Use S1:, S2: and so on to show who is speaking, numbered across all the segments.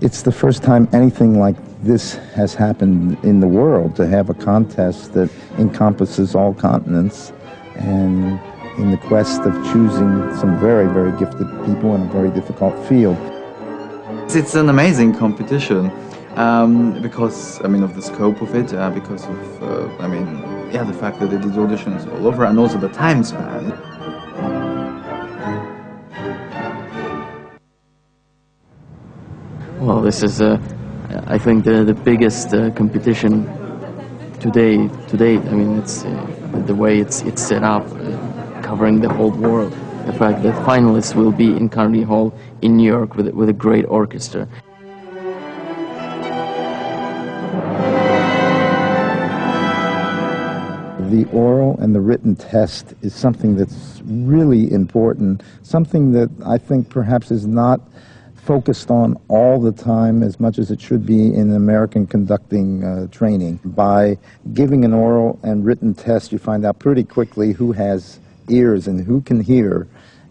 S1: It's the first time anything like this has happened in the world, to have a contest that encompasses all continents, and in the quest of choosing some very, very gifted people in a very difficult field.
S2: It's an amazing competition because, I mean, of the scope of it, because of, I mean, yeah, the fact that they did auditions all over, and also the time span.
S3: Well, this is, I think, the biggest competition to date. I mean, it's the way it's set up, covering the whole world. The fact that finalists will be in Carnegie Hall in New York with a great orchestra.
S1: The oral and the written test is something that's really important, something that I think perhaps is not focused on all the time as much as it should be in American conducting training. By giving an oral and written test, you find out pretty quickly who has ears and who can hear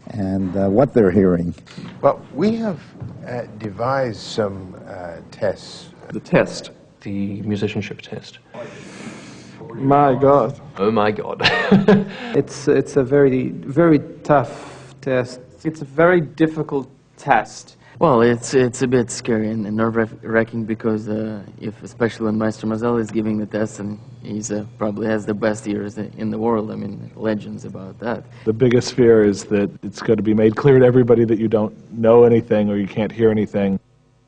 S1: and what they're hearing.
S4: Well, we have devised some tests.
S5: The test.
S6: The musicianship test.
S5: My God.
S6: Oh my God.
S5: It's a very tough test. It's a very difficult test.
S3: Well, it's a bit scary and nerve-wracking because especially when Maestro Maazel is giving the test, and he's probably has the best ears in the world. I mean, legends about that.
S7: The biggest fear is that it's going to be made clear to everybody that you don't know anything or you can't hear anything.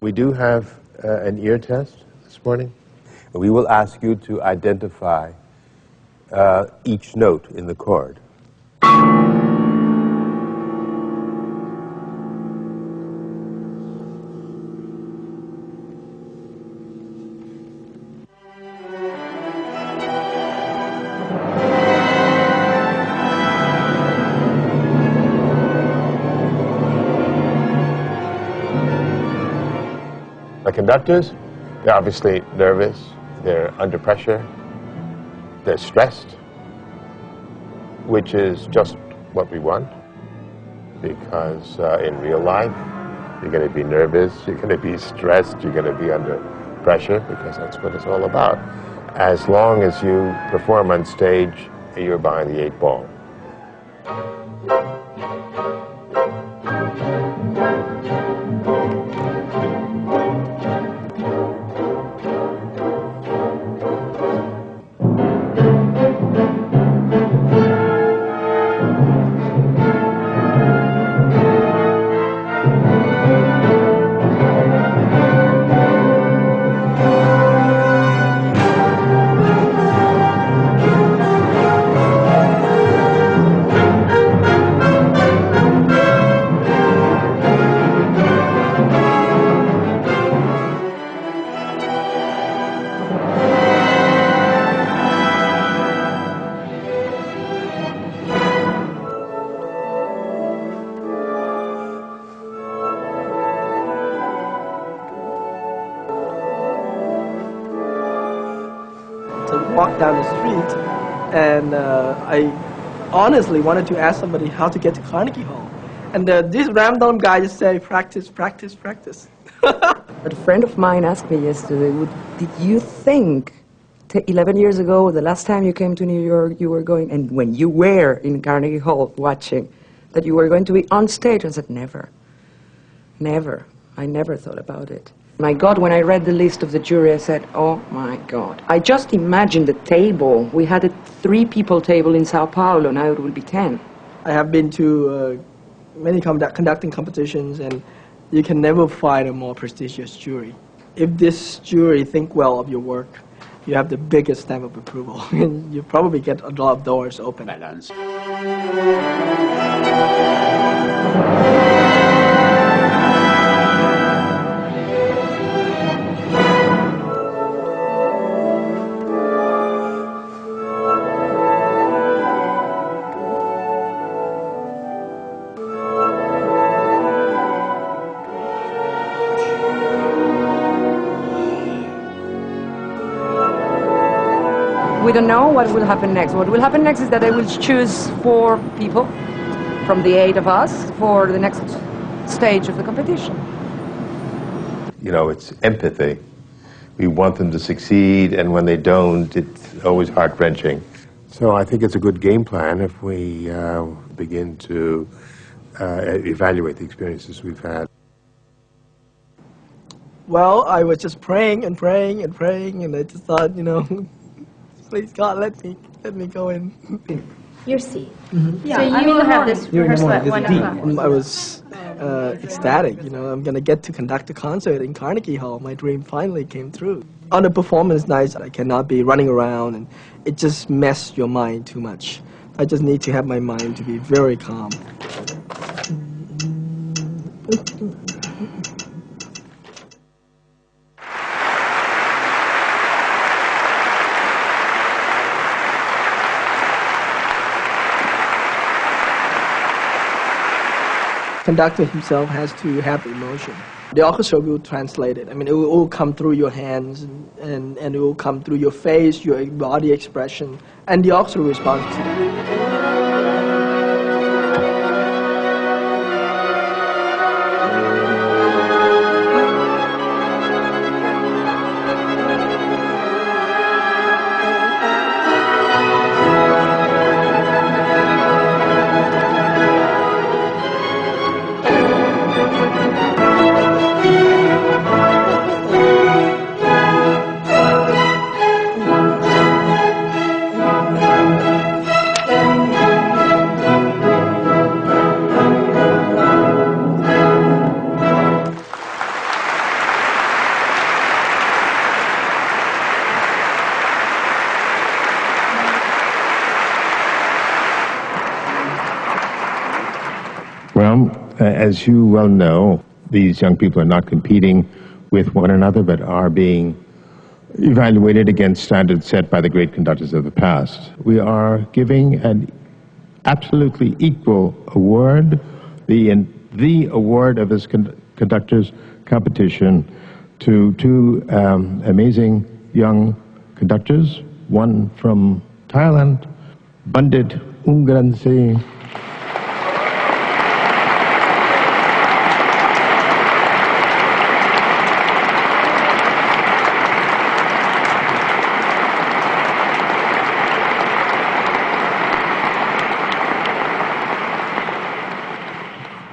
S4: We do have an ear test this morning. We will ask you to identify each note in the chord. The conductors, they're obviously nervous, they're under pressure, they're stressed, which is just what we want, because in real life, you're going to be nervous, you're going to be stressed, you're going to be under pressure, because that's what it's all about. As long as you perform on stage, you're behind the 8 ball.
S8: Walk down the street, and I honestly wanted to ask somebody how to get to Carnegie Hall, and this random guy just said, practice, practice, practice.
S9: But a friend of mine asked me yesterday, did you think 11 years ago, the last time you came to New York, you were going, and when you were in Carnegie Hall watching, that you were going to be on stage? I said, never. Never. I never thought about it. My God, when I read the list of the jury, I said, oh my God. I just imagined the table. We had a 3-people table in Sao Paulo, now it will be 10.
S8: I have been to many conducting competitions, and you can never find a more prestigious jury. If this jury think well of your work, you have the biggest stamp of approval, and you probably get a lot of doors open. Balance.
S9: We don't know what will happen next. What will happen next is that I will choose 4 people from the 8 of us for the next stage of the competition.
S4: you know, it's empathy. We want them to succeed, and when they don't, it's always heart-wrenching. So I think it's a good game plan if we begin to evaluate the experiences we've had.
S8: Well, I was just praying and praying and praying, and I just thought, you know, please God, let me go in.
S10: Your seat.
S11: Yeah,
S10: So you will have this rehearsal at 1 o'clock.
S8: I was ecstatic, you know, I'm going to get to conduct a concert in Carnegie Hall. My dream finally came true. On the performance nights, I cannot be running around, and it just messes your mind too much. I just need to have my mind to be very calm. Conductor himself has to have emotion. The orchestra will translate it. I mean, it will all come through your hands, and it will come through your face, your body expression, and the orchestra responds to that.
S4: Well, as you well know, these young people are not competing with one another, but are being evaluated against standards set by the great conductors of the past. We are giving an absolutely equal award, the award of this conductors competition, to two amazing young conductors, one from Thailand, Bundit Ungrangsee,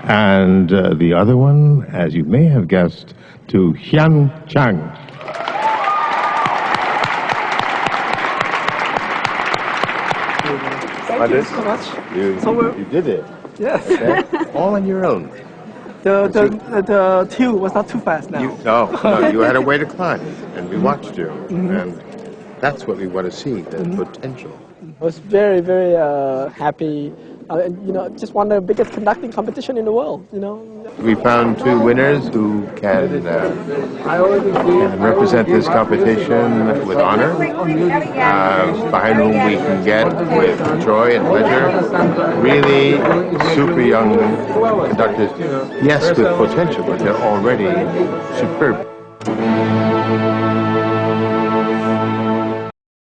S4: and the other one, as you may have guessed, to Hyun Chang.
S8: Thank you so much.
S4: You did it.
S8: Yes.
S4: Okay. All on your own.
S8: The tune was not too fast now.
S4: No, you had a way to climb, and we watched you, and that's what we want to see, the potential.
S8: I was very, very happy. You know, just won the biggest conducting competition in the world, you know.
S4: We found two winners who can represent this competition with honor, behind whom we can get with joy and pleasure. Really super young conductors, yes, with potential, but they're already superb.